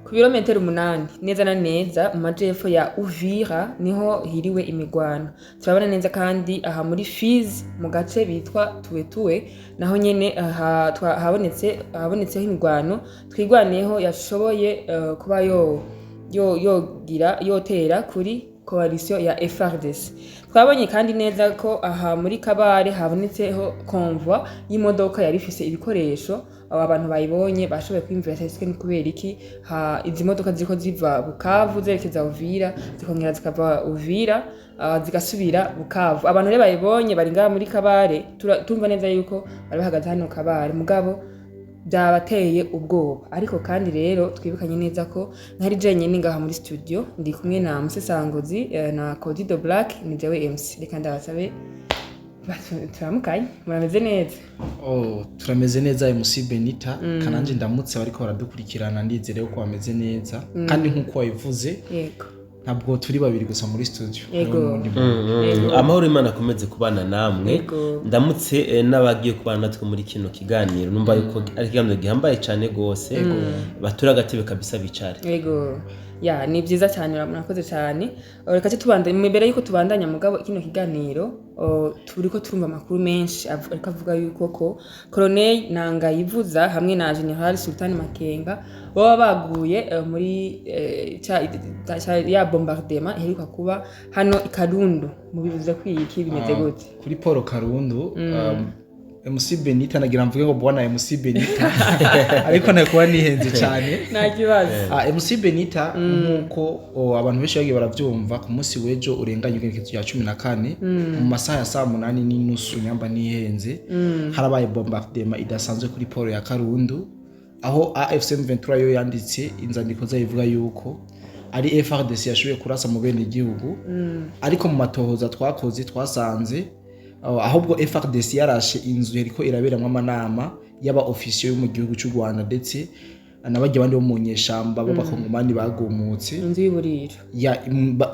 ku birometero 8 neza na neza mu majepfo ya Uvira niho hiriwe imigwano. Turabona neza kandi aha muri Fizi mu gace bitwa Tuwetuwe naho nyene habonetseho imigwano twigwaneho yashoboye kuba yotera kuri coalition ya FARDC. Twabonye kandi neza ko aha muri Kabare habonetseho convoi y'imodoka yari ifise ibikoresho abantu bayibonye bashoboye kwimvira cyane kubera iki izi modoka ziko ziva Bukavu zerekeza Uvira zikongera zikava Uvira zigasubira Bukavu. Abantu rero bayibonye bari ngaha muri Kabare tumva neza yuko bari bahagaze hano Kabare mugabo byabateye ubwoba. Ariko kandi rero twibukanye neza ko ntari jenyine ngaha muri studio ndi kumwe na Musesangozi na Codido Black ni jewe MC. Reka ndabasabe turamukanye murameze neza. Turameze neza MC Benita kananje ndamutse bariko baradukurikirana ndizere ko bameze neza kandi nkuko wabivuze yego ntabwo turi babiri gusa muri studio. Amahoro Imana akomeze kubana namwe ndamutse n'abagiye kubana natwe muri kino kiganiro numva yuko ari kiganiro gihambaye cyane gose batura agatebe kabisa bicare. Yego ya ni byiza cyane murakoze cyane. Reka tubandanye mbere yuko tubandanya mugabo kino kiganiro turiko turumva makuru menshi ariko avuga yuko ko Colonel Nangayivuza hamwe na General Sultan Makenga baba baguye muri ya bombardement iheruka kuba hano i Karundu. Mu bivuze kwiki bimeze gute kuri Paul Karundu? MC Benita nagira mvuge ngo bwana MC Benita ariko nakuba nihenze cyane nta kibazo. MC Benita nkuko abantu benshi bagiye baravyumva ku munsi wejo urenganye igenekezo ya 14 mu masaha ya 8:30 nyamba nihenze harabaye bombardement idasanzwe kuri Paul ya Karundu aho AFC M23 yo yanditse inzandiko zayivuga yuko ari FARDC yashoboye kurasa mu bene igihugu ariko mu matohoza twakoze twasanze ahubwo FARDC yarashe inzu yariko iraberamwe amanama y'aba officier yo mu gihugu cy'u Rwanda ndetse nabajya bandi bo mu nyeshamba b'abakongomani bagumutse inzu y'uburiro ya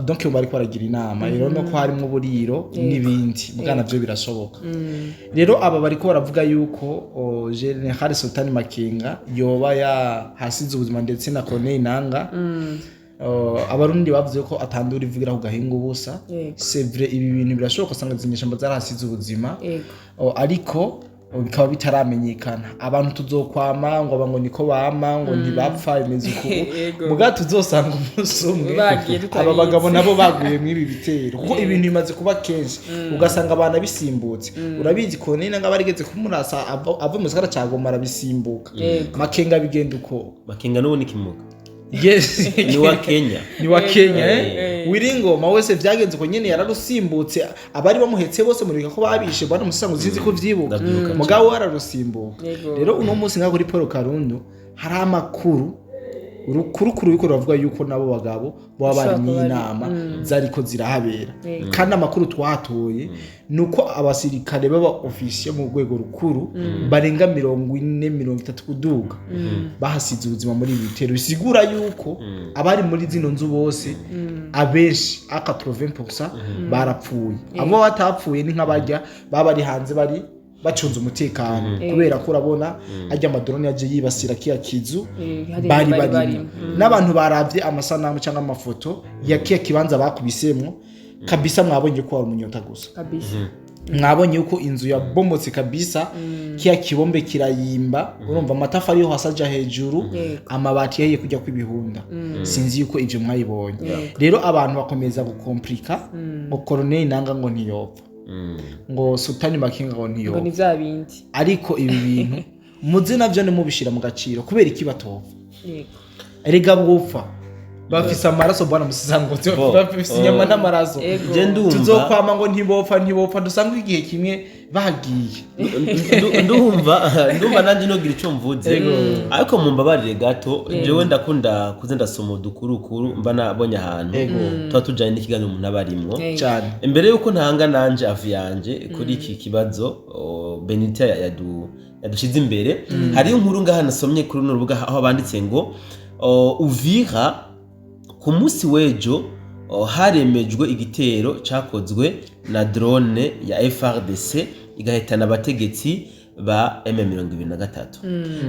donc bariko baragira inama rero no ko harimo buriro n'ibindi mugana byo birashoboka. Rero aba bariko baravuga yuko General Sultan Makenga yoba hasize ubuzima ndetse na Colonel Nanga abarundi bavuze ko atandura ivugira ku gahinga ubusa. C'est vrai ibi bintu birashoboka sanga zinyeshamba zarahasize ubuzima ariko bikaba bitaramenyekana. Abantu tuzokwama ngo abango niko bama ngo ntibapfa imeze uko muga tuzosanga umunsi umwe aba bagabo nabo baguye mwibi bitero kuko ibintu bimaze kuba kenshi ugasanga abana bisimbutse. Urabizi ko nene nga barigeze kumurasa ava mu gisagara cya Goma arabisimbuka. Makenga bigenda uko Makenga no ni kimuga. Yes ni wa Kenya Wiringoma wese vyagenze ko nyene yararusimbutse abari bamuhetse bose muri ko babishe bwana Musango zinzi ko vyibuka mugabo wararusimbuka. Rero uno munsi nga kuri Paul Karundu hari amakuru urukuru biko ravuga yuko nabo bagabo baba bari mu inama zariko zirahabera kandi amakuru twatoye nuko abasirikare baba officier mu rwego rukuru barenga 40-30 kuduga bahasize ubuzima muri bitero bisigura yuko abari muri zino nzu bose abenshi 80% barapfuye. Abo batapfuye ni nk'abajya baba ari hanze bari bacunze umutekano kubera ko urabona ajya amadrone yaje yibasira kiya kizu bari n'abantu baravye amasanamu cyangwa amafoto ya kiya kibanza bakubisemwo kabisa. Mwabonye ko ari umunyota gusa kabisa. Mwabonye uko inzu ya bomotse kabisa kiya kibombe kirayimba urumva amatafari yo hasaja hejuru amabati yahiye kujya kwibihunda. Sinzi yuko ivyo mwayibonye. Rero abantu bakomeza gukomplika ngo Colonel Nanga ngo ntiyopfa ngo Sultan Makenga ngo ntiyo ngo ni bya bindi ariko ibi bintu muze navyo ne mubishira mu gaciro kubera iki batova. Erega bwupfa bafise amaraso bwana Musango bafise inyama n'amaraso tuzokwama ngo ntibopfa dusanga igihe kimwe bagiye ndumva nanje nogira ico mvuze ariko mumbabarire gato jewe ndakunda kuze ndasoma udukurukuru mba nabonye ahantu tuba tujanye n'ikiganiro umuntu abarimwo cyane. Imbere yuko ntanga nanje avi yanje kuri iki kibazo Benita yadushize imbere hari inkuru ngaha nasomye kuri no rubuga aho banditse ngo Uvira ku munsi wejo haremejwe igitero cyakozwe na drone ya FARDC igahitana abategetsi ba M23.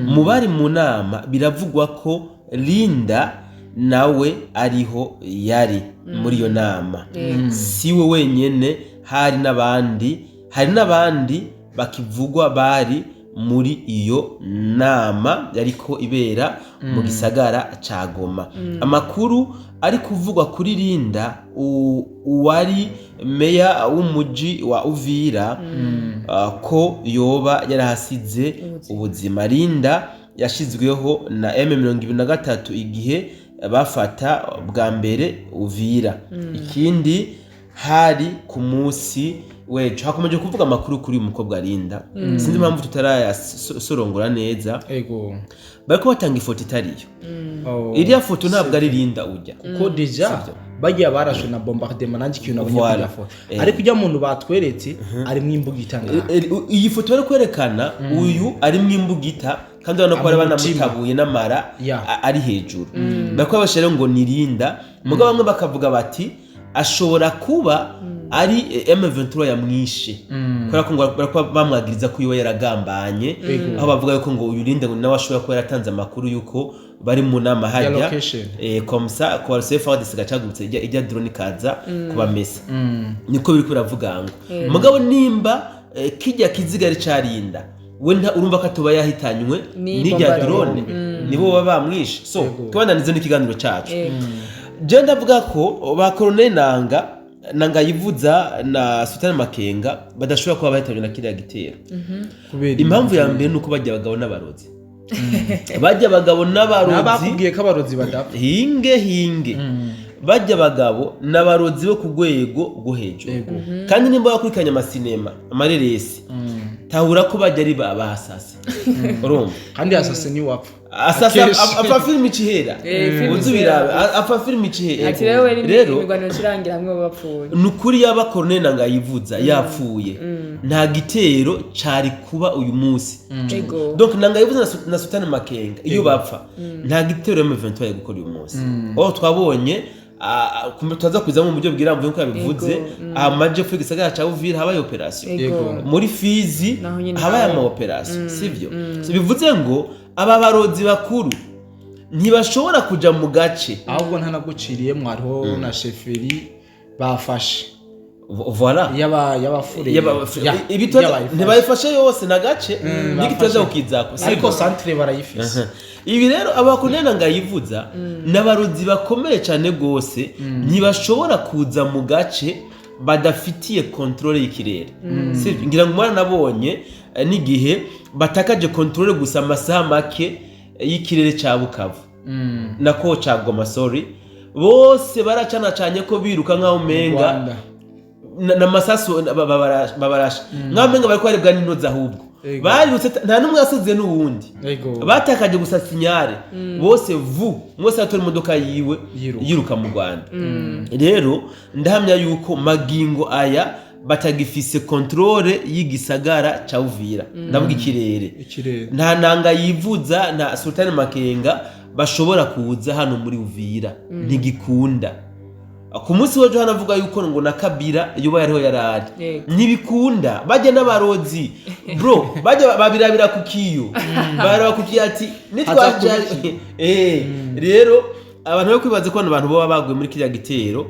Mu bari mu nama biravugwa ko Linda nawe ariho yari muri iyo nama. Siwe wenyene, hari n'abandi bakivugwa bari muri iyo nama yariko ibera mu gisagara ca Goma. Amakuru ari kuvugwa kuri Linda, uwari meya w'umuji wa Uvira, ko yoba yarahasize ubuzima. Linda yashizweho na M23 igihe bafata bwa mbere Uvira. Ikindi hari ku munsi wejo hakomeje kuvuga amakuru kuri uyu mukobwa Linda. Sinzi impamvu tutarayasorongora neza. Bariko batanga ifoto itariyo. Iriya foto ntabwo ari Linda ujya. Kuko deja bagiye barashwe na bombardement nanjye ikintu nabonye kuri foto. Ariko ujya muntu batweretse ari mu imbugita ngaha. Iyi foto bari kwerekana uyu ari mu imbugita kandi urabona ko bari banamutabuye n'amara ari hejuru. Bariko bashira ngo ni Linda, mugabo bamwe bakavuga bati ashobora kuba ari M23 yamwishe. Kubera ko ngo bamwagiriza ko iwe yaragambanye, aho bavuga yuko ngo uyu Linda ngo nawe ashobora kuba yaratanze amakuru yuko bari mu nama hajya komsa ko RCFDC gacagurutse ijya drone kaza kubamesa. Niko biri kuravuga ngo mugabo nimba kijya kizigari ca Linda, we urumva ko atoba yahitanywe n'ijya drone, nibo baba bamwishe. So twandanize n'ikiganiro cacu. Je ndavuga ko ba Colonel Nanga yivuza na Sultan Makenga badashobora kuba bahitanywe na kiriya gitero. Impamvu ya mbere nuko bajya abagabo n'abarozi. Bajya abagabo n'abarozi, nabakubwiye ko abarozi badapfa. Hinge bajya abagabo n'abarozi bo ku rwego rwo hejuru. Kandi nimba bakurikiranye amasinema amareresi, tahura ko bajya ari bahasase. Urumva? Kandi asase ni wapfa. Asasa apa film ikihera. Uzubira apa film ikihera. Rero imigwano kirangira hamwe bapfuye. Nukuri yaba Colonel Nanga yivuza yapfuye. Nta gitero cari kuba uyu munsi. Donc Nanga yivuza na Sultan Makenga iyo bapfa. Nta gitero M23 yo gukora uyu munsi. Twabonye tuza kuza mu buryo bwirambuye nko yabivuze, amaje fu gisagara ca Uvira habaye operation. Muri Fizi habaye ama operation, sivyo? So bivuze ngo aba barozi bakuru ntibashobora kuja mu gace, ahubwo ntanaguciriye mwariho na sheferi bafashe. Voilà. Yabafure. Ibitoza ntibayifashe yose na gace n'igitoza ukizako. Ariko centre barayifise. Ibi rero abakunena ngayivuza n'abarozi bakomeye cyane gose ntibashobora kuza mu gace badafitiye controle y'ikirere. Sivyo, ngira ngo mwana nabonye n'igihe batakaje controle gusa amasaha make y'ikirere ca Bukavu nako ca Goma, sorry, bose baracanacanye ko biruka nkaho menga na masasu babarasha nkaho menga bariko barebwa n'intoza ahubwo barirutse nta numwe yasize n'uwundi batakaje gusa sinyare bose mwose atora imodoka yiwe yiruka mu Rwanda. Rero ndahamya yuko magingo aya batagifise controle y'igisagara ca Uvira, ndavuga ikirere. Nta Nanga yivuza na Sultan Makenga bashobora kuza hano muri Uvira, ntigikunda. Ku munsi wa Johana avuga yuko ngo na Kabila yoba yariho yarari ntibikunda. Bajya n'abarozi bro, bajya babirabira kukiyo baraba kukiyo ati nitwaje rero abantu bo kwibaza ko abantu bo baguye muri kiriya gitero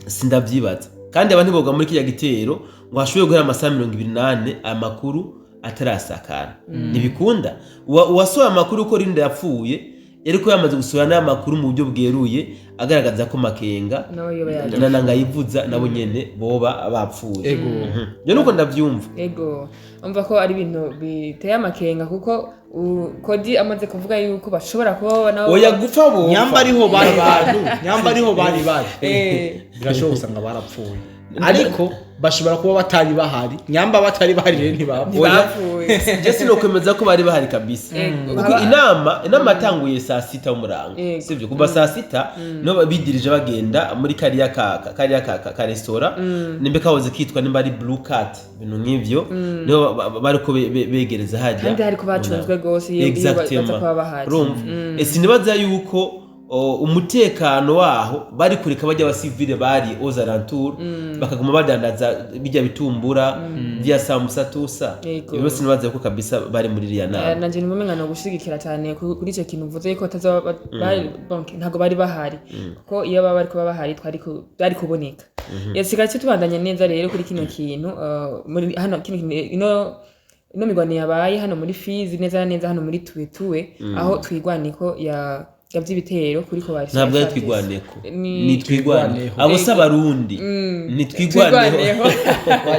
sindavyibaza. Kandi abantu boga muri kiriya gitero ngo hashoboye guhera amasaha 28 amakuru atarasakara. Ntibikunda. Uwasohoye amakuru ko Linda yapfuye yariko yamaze gusohora n'amakuru mu buryo bweruye agaragaza ko Makenga na Nanga yivuza nabo nyene boba bapfuye. Je nuko ndavyumva. Umva ko ari ibintu biteye Makenga kuko Kodi amaze kuvuga yuko bashobora kuba nabo oya gupfa bo nyamba ariho bari birashoboka usanga barapfuye, ariko bashobora kuba batari bahari. Nyamba batari bahari rero ntibapfuye. Je sinokwemeza ko bari bahari kabisa. Kuko inama yatanguye saa 6 y'umurango, sivyo? Kuva saa 6 no bidirije bagenda muri kariya ka restaurant nimbe kahoze kitwa nimba ari Blue Cat, bintu nk'ivyo no bariko begereza hajya kandi hariko bacunzwe gose iyo baza kuba bahari. Sinibaza yuko umutekano waho bari kureka bajya abasivile bari aux alentours bakaguma badandaza bijya bitumbura vya sambusa tusa ibyo sinibaze ko kabisa bari muri iriya nama nanje nimumenga no gushigikira cyane kuri icyo kintu uvuze ko atazaba ntago bari bahari kuko iyo baba bari kuba bahari twari kuboneka yasika cyo tubandanya neza rero kuri kino kintu muri hano kino ino migwano yabaye hano muri Fizi neza hano muri tuwe aho twigwaniko yavy'ibitero kuri ko bari ntabwo ari twigwaneko ni twigwaneho abo s'abarundi ni twigwaneho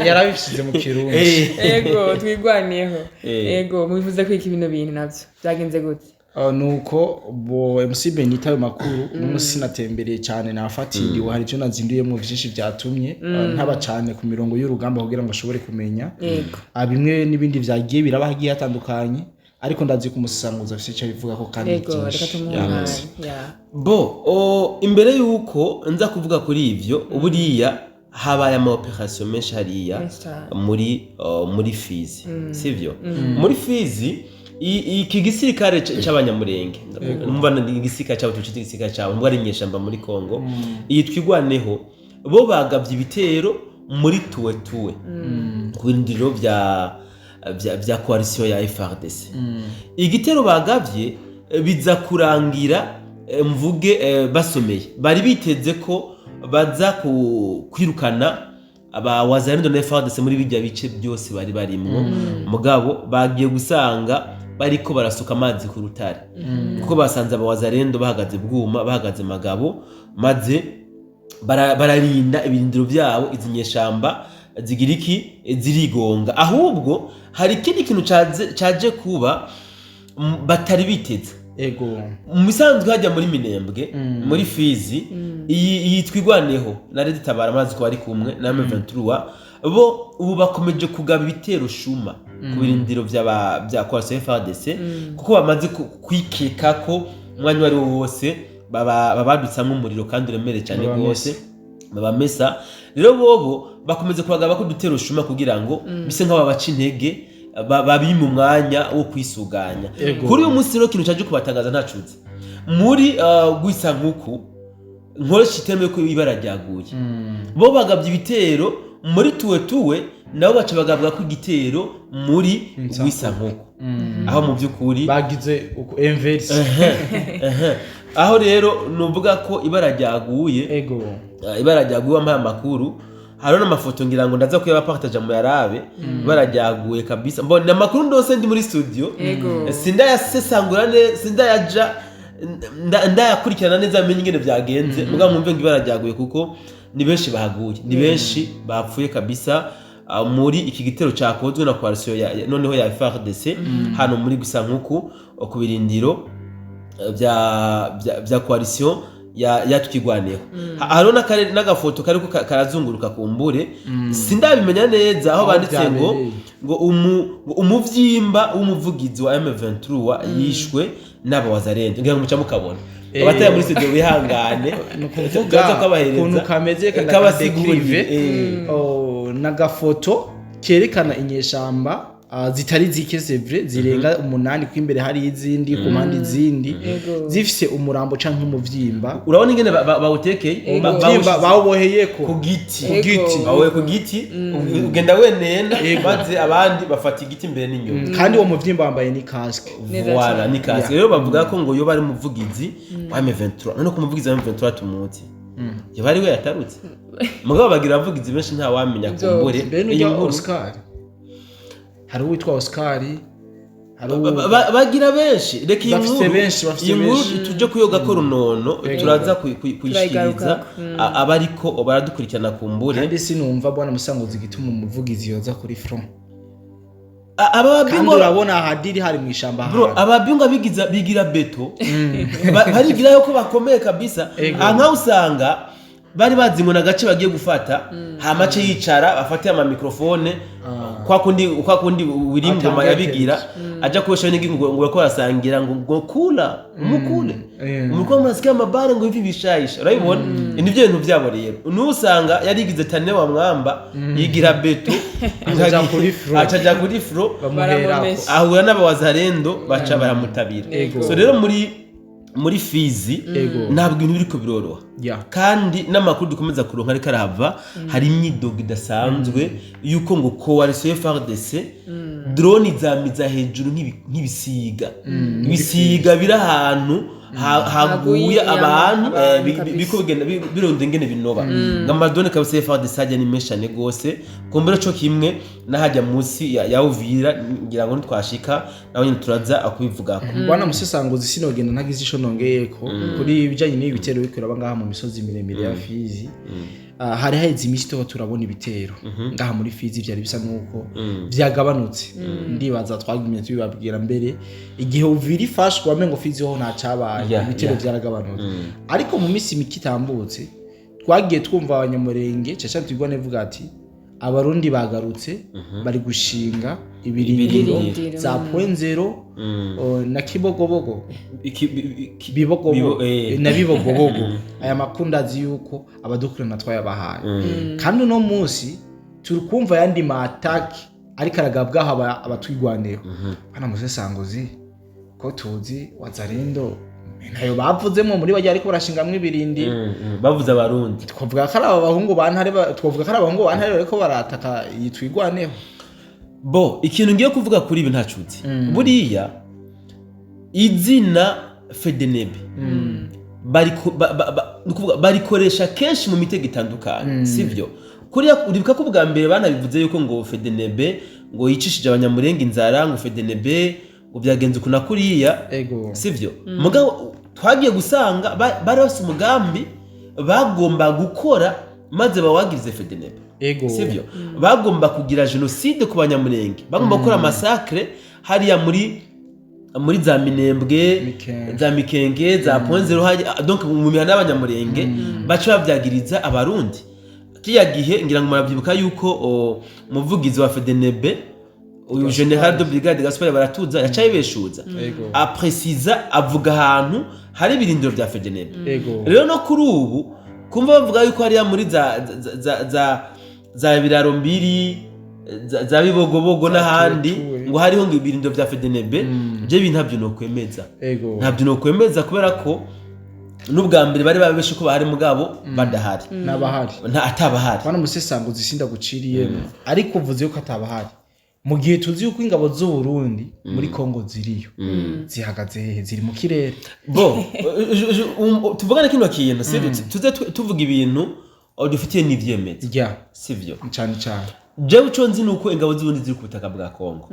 yarabishize mu kirundi yego twigwaneho yego mubivuze ko iki bino bintu navyo byagenze gute nuko bo MC Benita ayo makuru n'umusi natembereye cyane nafatiriwe hari cyo nazinduyemo byinshi byatumye ntaba cyane ku mirongo y'urugamba kugira ngo ashobore kumenya bimwe n'ibindi byagiye birabahagiye hatandukanye ariko ndazi ku musanguza afite cyo bivuga ko kandi imbere yuko nza kuvuga kuri ivyo uburiya habaye ama operation menshi hariya muri Fizi sivyo muri Fizi iki gisirikare cy'abanyamurenge numva igisirikare cyabo tucite igisirikare cyabo mbwa ari nyeshamba muri Kongo iyi twigwaneho bo bagavye ibitero muri tuwe ku bindiro vya coalition ya FARDC igitero bagavye biza kurangira mvuge basomeye bari biteze ko baza kwirukana aba wazalendo na FARDC muri bijya bice byose bari barimwo mugabo bagiye gusanga bariko barasuka amazi ku rutare kuko basanze aba wazalendo bahagaze bwuma bahagaze magabo maze bararinda ibirindiro byabo izinyeshamba zigiriki zirigonga ahubwo hari ikindi kintu caje kuba batari biteze ego mu bisanzwe hajya muri Minembwe muri Fizi iyi twigwaneho na Red Tabara amazi ko bari kumwe na M23 bo ubu bakomeje kugaba ibitero shuma ku birindiro bya coalition FARDC kuko bamaze kwikeka ko umwanya wari wose babadutsamwe umuriro kandi uremere cyane rwose babamesa rero bobo bakomeze kubagaba ko dutero shuma kugira ngo bise nk'aba baca intege babi mu mwanya wo kwisuganya kuri uyu munsi rero kintu cyaje kubatangaza ntacuze muri gwisa nkuku nkoresha iteme ko ibara ryaguye bo bagabye ibitero muri tuwe nabo baca bagabwa ko igitero muri gwisa nkuku aho mu byukuri bagize uko inverse aho rero nuvuga ko ibara ryaguye ibara ryaguye amaye makuru hariho n'amafoto ngira ngo ndaza kuyabapartage mu yarabe barajyaguye kabisa mbona amakuru ndose ndi muri studio sindayasesangura sindayaja ndayakurikirana neza amenye ingene byagenze mugabo mwumve ngo barajyaguye kuko ni benshi bahaguye ni benshi bapfuye kabisa muri iki gitero cyakozwe na coalition noneho ya FARDC hano muri Gisankuku ku birindiro bya coalition ya twigwaneho hariho n'agafoto kariko karazunguruka kumbure sindabimenya neza aho banditse ngo umuvyimba w'umuvugizi wa M23 yishwe n'aba wazalendo ngira ngo muca mukabona abataya muri studio bihangane nukuvuga kuntu kameze kanabasigurive n'agafoto kerekana inyeshamba zitari zike sevre zirenga 8 kwimbere hari izindi ku mpande izindi zifise umurambo canke umuvyimba urabona ingene bawutekeye bawuboheye ko ku giti ugenda wenena maze abandi bafata igiti imbere n'inyuma kandi uwo muvyimba wambaye ni casque voilà ni casque rero bavuga ko ngo yo bari muvugizi wa M23 none ko umuvugizi wa M23 tumuti yo bari we yatarutse mugabo bagira abavugizi benshi nta wamenya kumbure iyi Oscar hari uwitwa Oscar bagira benshi reka iyi nkuru tuje kuyoga ko runono turaza kuyishikiriza abariko baradukurikirana kumbure kandi sinumva bwana musanguzi gituma umuvugizi yoza kuri front ababingo urabona hadiri hari mu ishamba bro ababingo bigira beto barigira yuko bakomeye kabisa nka usanga bari bazingo na gace bagiye gufata hamace yicara bafate ama microphone kwa kundi wiringoma yabigira aja kwesha n'ingingo ngo ko yasangira ngo kula umukule umukwa murasikia amabare ngo ivi bishayisha urabibona nivyo bintu byabo rero nusanga yarigize tane wa mwamba yigira beto acaja kuri fro bamuhera ahura n'abawazarendo baca baramutabira so rero muri muri Fizi Ego. ntabwo ibintu biriko biroroha Yeah. kandi n'amakuru dukomeza kuronka ariko arahava hari imyidogo idasanzwe yuko ngo coalition FARDC drone zamiza hejuru nk'ibisiga ibisiga biri ahantu haguye abantu biko bigenda bironde ngene binoba ngamadone kabisa FARDC ajya ni meshane gose kumbere cyo kimwe nahajya munsi ya Uvira ngira ngo twashika nawe nyine turaza akubivugako bwana musesanguzi sinogenda ntagize ico nongeyeko kuri ibijanye n'ibi bitero bikoraba ngaha mu misozi miremire ya Fizi hari haheze imisi tuba turabona ibitero ngaha muri Fizi byari bisa nuko byagabanutse ndibaza twagumye tubibabwira mbere igihe Uvira ifashwe wamengo Fizi ho nta cabaye ibitero byaragabanutse ariko mu misi mikitambutse twagiye twumva abanyamurenge caca twigwane vuga ati abarundi bagarutse bari gushinga ibirindiro za point zero na kibogobogo bibogobogo na bibogobogo aya makundazi yuko abadukurana twayabahaye kandi uno munsi turikumva yandi ma attack ariko aragabwaho abatwigwaneho bana musesanguzi ko tuzi wazarendo nayo bavuzemo muri bajya ariko barashingamwe ibirindi bavuze abarundi twavuga ko ari abahungu bantare twavuga ko ari abahungu bantare ariko barataka yitwigwaneho bo ikintu ngiye kuvuga kuri ibi ntacuti buriya izina FEDENEB barikoresha kenshi mu mitego itandukanye sivyo kuriya uribuka ko bwa mbere banabivuze yuko ngo FEDENEB ngo yicishije abanyamurenge inzara ngo FEDENEB ngo byagenze kuna kuriya sivyo mugabo twagiye gusanga bari bafite umugambi bagomba gukora maze bawagirize FEDENEB sivyo bagomba kugira genocide ku banyamurenge bagomba gukora massacre hariya muri za Minembwe za Mikenge za point zero donc mu mihana y'abanyamurenge baca bavyagiriza abarundi kiya gihe ngira ngo murabyibuka yuko umuvugizi wa FEDENEB uyu General de Brigade Gaspard Baratuza yacaye beshuza aprecisa avuga ahantu hari ibirindiro bya FEDENEB rero no kuri ubu kumva bavuga yuko hariya muri za biraro mbiri za bibogobogo n'ahandi ngo hariho ngo ibirindiro bya FEDENEB je bintabyo no kwemeza ntabyo no kwemeza kubera ko n'ubwa mbere bari babeshe ko bahari mugabo badahari nabahari atabahari bana musesanguzi sinda guciriye ariko uvuze yuko atabahari mu gihe tuzi yuko ingabo z'u Burundi muri Kongo ziriyo zihagaze ziri mu kirere bo tuvugana kino kintu sivyo tuze tuvuga ibintu dufitiye n'ivyemeza sivyo cyane jewe uco nzi nuko ingabo z'ubundi ziri ku butaka bwa Kongo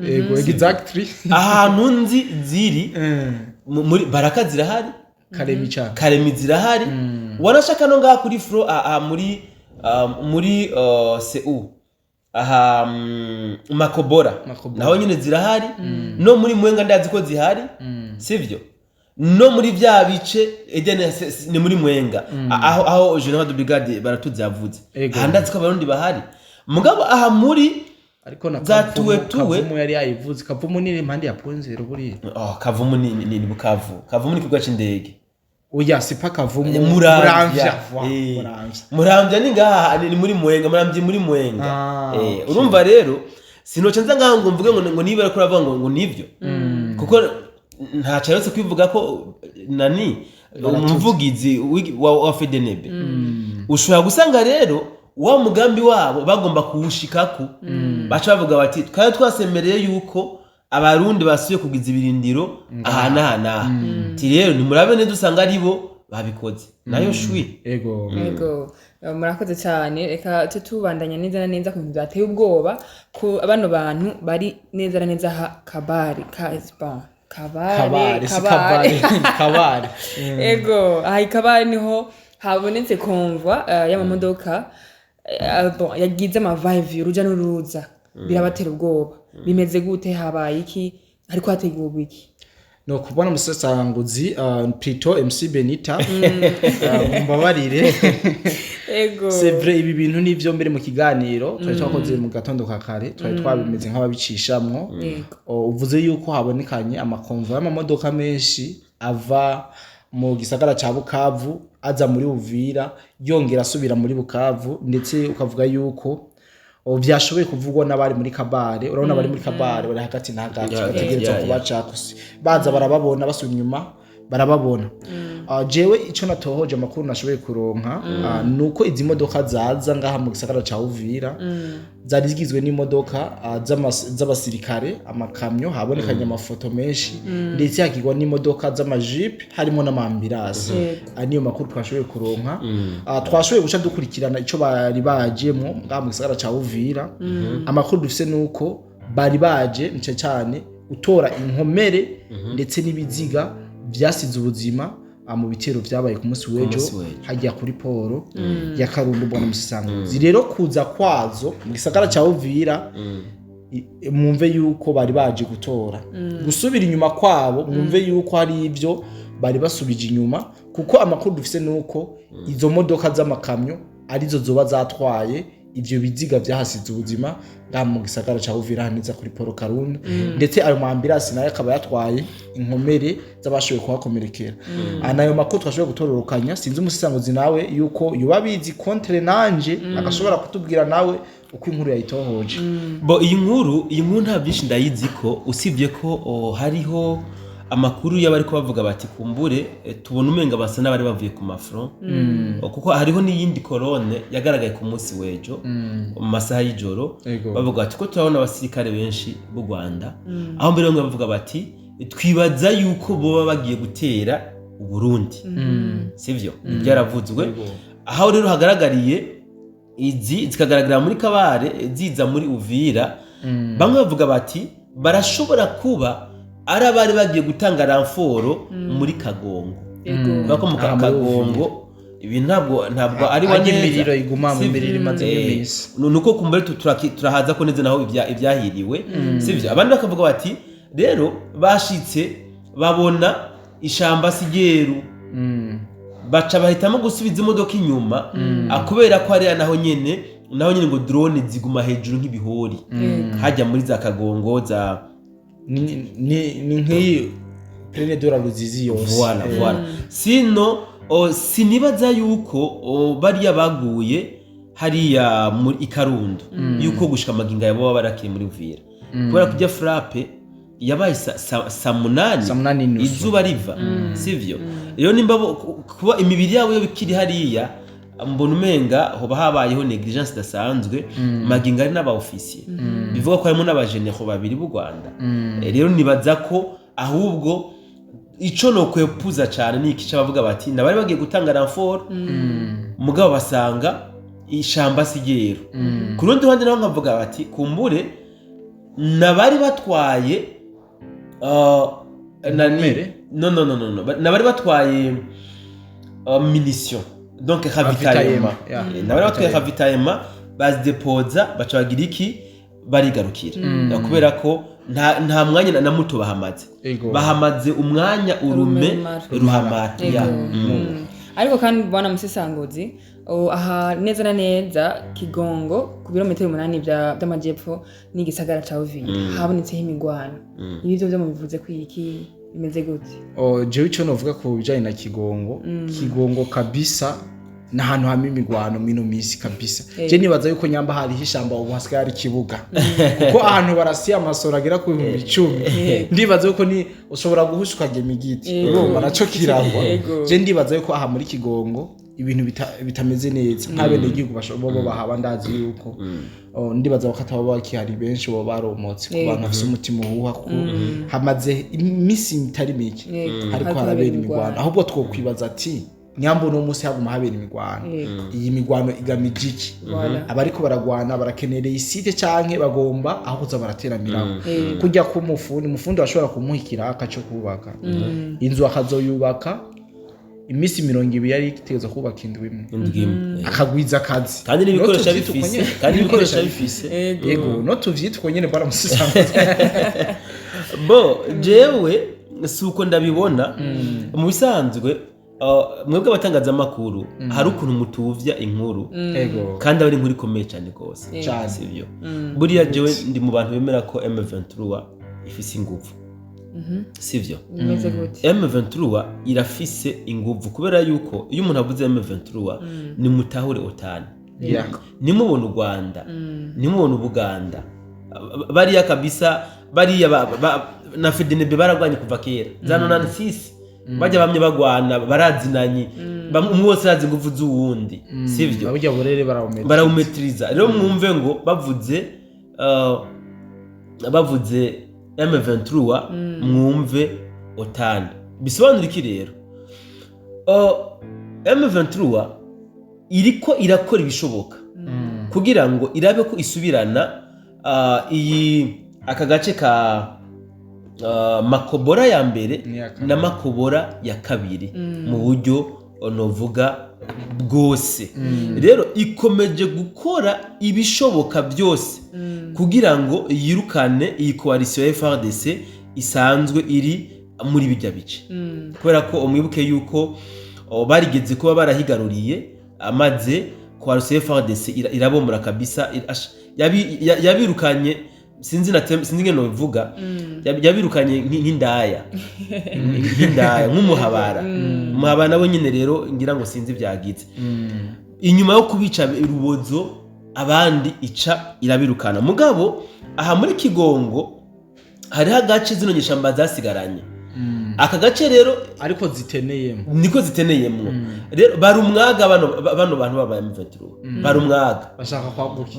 exactly ahantu nzi ziri muri Baraka zirahari Karemi zirahari wanashaka no ngaha kuri fro muri CU aha Makobora naho nyine zirahari no muri Mwenga ndazi ko zihari sivyo no muri vya bice Eden ni muri Mwenga aho General de Brigade Baratuza yavuze handazi ko abarundi bahari mugabo aha muri ariko na Kavumu yari yayivuze Kavumu ni impande ya point zero buri Kavumu ni Bukavu ni kigwa c'indege oya sipa Kavumu Muramvya ni ngaha ni muri Mwenga Muramvya muri Mwenga urumva rero sinoce nza ngaha ngo mvuge ngo niba ariko ravuga ngo nivyo kuko nta cyaretse kwivuga ko nani umuvugizi wa FEDENEB ushobora gusanga rero wa mugambi wabo bagomba kuwushikako baca bavuga bati twari twasemereye yuko abarundi basuye kugiza ibirindiro aha ti rero ni murabe ne dusanga ari bo babikoze nayo shwi ego murakoze cyane reka tutubandanya neza neza ku bintu byateye ubwoba ku abano bantu bari neza neza ha Kabare Kabare ego aha Kabare niho habonetse konvoi y'amamodoka yagize amavive uruja n'uruza birabatera ubwoba bimeze gute habaye iki ariko hateguwe iki no kubona musesanguzi Prito MC Benita mbabarire ego c'est vrai ibi bintu nivyo mbere mu kiganiro twari twakoze mu gatondo ka kare twari twabimeze nk'ababicishamwo uvuze yuko habonekanye amakonvo y'amamodoka menshi ava mu gisagara ca Bukavu aza muri Uvira yongera asubira muri Bukavu ndetse ukavuga yuko byashoboye kuvugwa n'abari muri Kabare urabona bari muri Kabare bari hagati na hagati bategereza kubaca baza barababona basubira inyuma barababona. Jewe ico natohoje amakuru nashoboye kuronka nuko izi modoka zaza ngaha mu gisagara ca Uvira zari zigizwe n'imodoka z'abasirikare, amakamyo, habonekanye amafoto menshi ndetse hakigwa n'imodoka z'amajipe harimo n'amambirasi. Niyo makuru twashoboye kuronka. Twashoboye guca dukurikirana ico bari bajemo ngaha mu gisagara ca Uvira. Amakuru dufise nuko bari baje nice cyane utora inkomere ndetse n'ibiziga byasize ubuzima mu bitero vyabaye ku munsi w'ejo hajya kuri poro ya Karundo bwana Musisanguzi. Rero kuza kwazo mu gisagara ca Uvira mwumve yuko bari baje gutora, gusubira inyuma kwabo mwumve yuko hari ivyo bari basubije inyuma, kuko amakuru dufise nuko izo modoka z'amakamyo arizo zoba zatwaye ivyo biziga vyahasize ubuzima nga mu gisagara ca Uvira haniza kuri Poro Karundo. Ndetse ayo mambirasi nayo akaba yatwaye inkomere z'abashoboye kuhakomerekera. Anayo makuru twashoboye gutororokanya, sinzi Musisanguzi nawe yuko yoba bizi kontre nanje agashobora kutubwira nawe uko inkuru yayitohoje. Bo iyi nkuru nta byinshi ndayizi ko, usibye ko hariho amakuru y'abari ko bavuga bati kumbure tubona umenga basa n'abari bavuye ku mafront, kuko hariho n'iyindi kolone yagaragaye ku munsi w'ejo mu masaha y'ijoro bavuga bati ko turabona abasirikare benshi b'u Rwanda, aho mbere bamwe bavuga bati twibaza yuko boba bagiye gutera u Burundi, sivyo byaravuzwe. Aho rero hagaragariye izi zikagaragarira muri Kabare ziza muri Uvira, bamwe bavuga bati barashobora kuba ari abari bagiye gutanga ramforo muri Kagongo. Bako mu Kagongo ibi ntabwo ari wanyemiriro iguma mu mbere imaze y'imisi, nuko kumbere turahaza ko neze naho ibyahiriwe, sivyo. Abandi bakavuga bati rero bashitse babona ishamba sigeru, baca bahitamo gusubiza imodoka inyuma, akubera ko ari naho nyene ngo drone ziguma hejuru nk'ibihori hajya muri za Kagongo za ni nk'iyi plene de la Ruzizi yose. Voilà. Sino sinibaza yuko bariya baguye hariya muri Ikarundo yuko gushika maginga yabo barakiri muri Uvira, kubera kujya frappe yabaye saa munani izuba riva, sivyo. Rero nimba kuba imibiri yabo yo bikiri hariya, mbona umenga hoba habayeho negligence dasanzwe maginga ari n'aba officier, bivuga ko harimo n'abajenero babiri b'u Rwanda. Rero nibaza ko ahubwo ico no kwepuza cyane ni iki bavuga bati nabari bagiye gutanga ramfort, mugabo basanga ishamba sigero. Ku rundi ruhande naho nkavuga bati kumbure nabari batwaye nabari batwaye munition, donc ravitaillement. Nabari batwaye ravitaillement bazidepoza baca bagira iki barigarukira, kubera ko nta mwanya na muto bahamaze umwanya urume ruhamara. Ariko kandi bwana Musisanguzi, aha neza na neza Kigongo ku birometero 8 by'amajepfo ni gisagara ca Uvira habonetseho imigwano. Ibyo byo mubivuze ko iki bimeze gute? Jewe ico novuga ku bijanye na Kigongo kabisa na hantu hamwe imigwano mino misi kabisa. Je nibaza yuko nyamba hari hishamba ubu hasigaye ari kibuga, kuko ahantu barasiye amasoro agera ku 10,000. Ndibaza yuko ni ushobora guhushuka gemigiti urumva naco kirangwa. Je ndibaza yuko aha muri Kigongo ibintu bitameze neza, nk'abene igihugu bashobobo bahaba ndazi yuko ndibaza bakataba bakihari benshi bo baromotse ku bantu bafite umutima uhuha, ko hamaze imisi mitari mike ariko harabera imigwano. Ahubwo twokwibaza ati nyambo no musi haguma habera imigwano, iyi migwano igamije iki? Abariko baragwana barakenereye isite canke bagomba aho kuza barateramiraho kujya ku mufundi bashobora kumuhikira akaco kubaka inzu akazoyubaka imisi 20 yari itegeza kubaka indwi imwe akagwiza akazi kandi n'ibikoresho bifise yego no tuvyitwa nyene bara Musisanguzi. Bo jewe suko ndabibona mu bisanzwe mwebwe abatangaza makuru hari ukuntu mutuvya inkuru kandi abari inkuru ikomeye cyane gose sivyo. Buriya jewe ndi mu bantu bemera ko M23 ifise inguvu, sivyo. M23 irafise inguvu kubera yuko iyo umuntu avuze M23 ni mutahure otani, nimubona u Rwanda, nimubona Buganda, bariya kabisa, bariya na FDNB baragwanye kuva kera za 96 bajya bamwe bagwana barazinanye umwe wese arazi ingufu z'uwundi sivyo babijya burere barawumetiriza rero mwumve ngo bavuze M23 mwumve OTAN bisobanura iki rero M23 iriko irakora ibishoboka kugira ngo irabe ko isubirana aka gace ka Makobora ya mbere na Makobora ya kabiri mu buryo novuga bwose rero ikomeje gukora ibishoboka byose kugira ngo yirukane iyi coalition ya FARDC isanzwe iri muri bijya bice kubera ko umwibuke yuko barigeze kuba barahigaruriye amaze coalition ya FARDC irabomora kabisa yabirukanye sinzi ngeno bivuga yabirukanye nk'indaya nk'umuhabara umuhabara nabo nyine rero ngira ngo sinzi byagize inyuma yo kubica Rubozo abandi ica irabirukana mugabo aha muri Kigongo hari agace zino nyeshamba zasigaranye aka gace rero ariko ziteneyemo niko ziteneyemo rero bari umwaga bano bantu baba M23 bari umwaga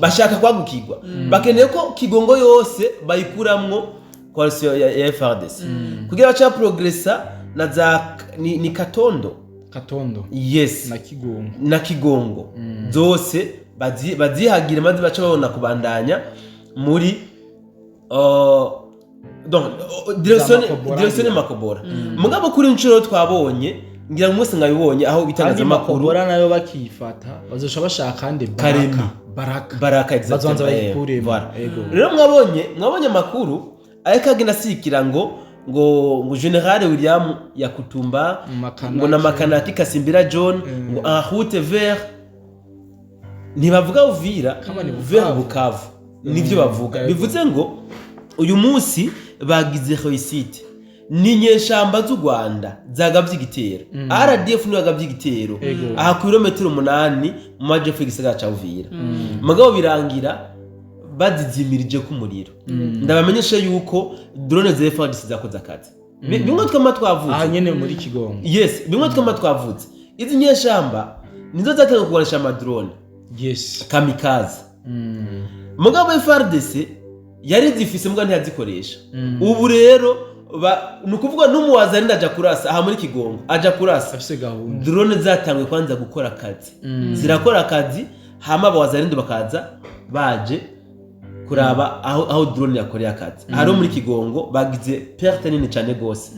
bashaka kwagukirwa bakeneye ko Kigongo yose bayikuramwo coalition ya FARDC kugira bacha progressa na za ni Katondo yes na Kigongo zose bazihagire maze bacha babona kubandanya muri donc direction Makobora mugabo kuri incuro twabonye ngira ngo mwese ngabibonye aho bitangaza makuru Makobora nayo bakifata bazosha bashaka kandi baraka exactement bayikuremo rero mwabonye makuru ayakagenda sikira ngo General William Yakutumba ngo na Makanaki Kasimbira John ngo en route vers ntibavuga Uvira vers Bukavu nivyo bavuga bivuze ngo uyu munsi bagize réussite ni nyeshamba z'u Rwanda zagavye igitero RDF ni bagavye igitero aha ku kilometero 8 mu majepfo y'igisagara ca Uvira mugabo birangira bazizimirije ku muriro ndabamenyesha yuko drone za FARDC zakoze akazi bimwe twama twavuze aha nyene muri Kigongo yes bimwe twama twavuze izi nyeshamba nizo zatangiye kukoresha ama drone yes kamikaze mugabo FARDC yari zifise mbwa ntiyazikoresha ubu rero nukuvuga n'umuwazari ndaja kurasa aha muri Kigongo aja kurasa afise gahunda drone zatangwe kwanza gukora akazi zirakora akazi hama abawazari ndo bakaza baje kuraba aho drone yakoreye akazi haro muri Kigongo bagize perte nini cyane gose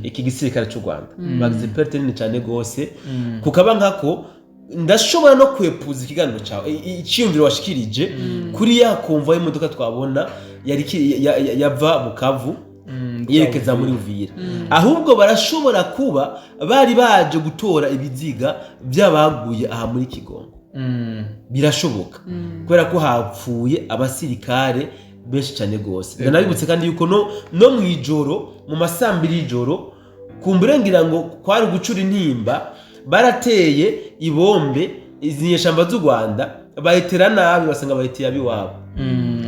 iki gisirikare cy'u Rwanda bagize perte nini cyane gose kukaba nkako ndashobora no kwepuza ikiganiro cyawe icyumviro washikirije kuri ya konva y'imodoka twabona yava Bukavu yerekeza muri Uvira ahubwo barashobora kuba bari baje gutora ibiziga by'abaguye aha muri Kigongo birashoboka kubera ko hapfuye abasirikare benshi cyane gose ndanabibutse kandi yuko no mwijoro mu masambiri y'ijoro kumburengira ngo kwari gucura intimba barateye ibombe izinyeshamba z'u Rwanda bayitera nabi basanga bayiteye abiwabo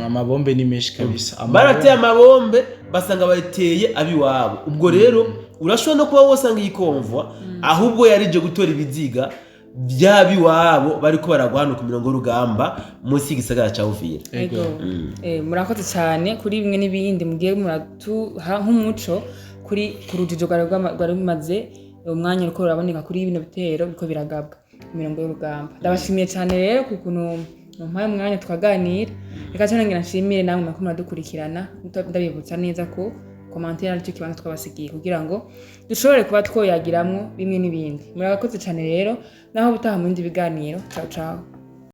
amabombe ni menshi kabisa barateye amabombe basanga bayiteye abiwabo ubwo rero urashobora no kuba wosanga iyikomvwa ahubwo yarije gutora ibiziga by'abiwabo bariko baragwana ku mirongo y'urugamba munsi y'igisagara ca Uvira murakoze cyane kuri bimwe n'ibindi mugiye muratuha nk'umuco kuri kurujijo rwari rumaze umwanya uko uraboneka kuri bino bitero biko biragabwa mirongo y'urugamba ndabashimiye cyane rero kukuntu mpaye umwanya twaganira reka cyane ngira nshimire namwe mako muradukurikirana ndabibutsa neza ko commentaire aricyo kibanza twabasigiye kugira ngo dushobore kuba twoyagiramwo bimwe n'ibindi murakoze cyane rero naho butaha mu bindi biganiro ciao ciao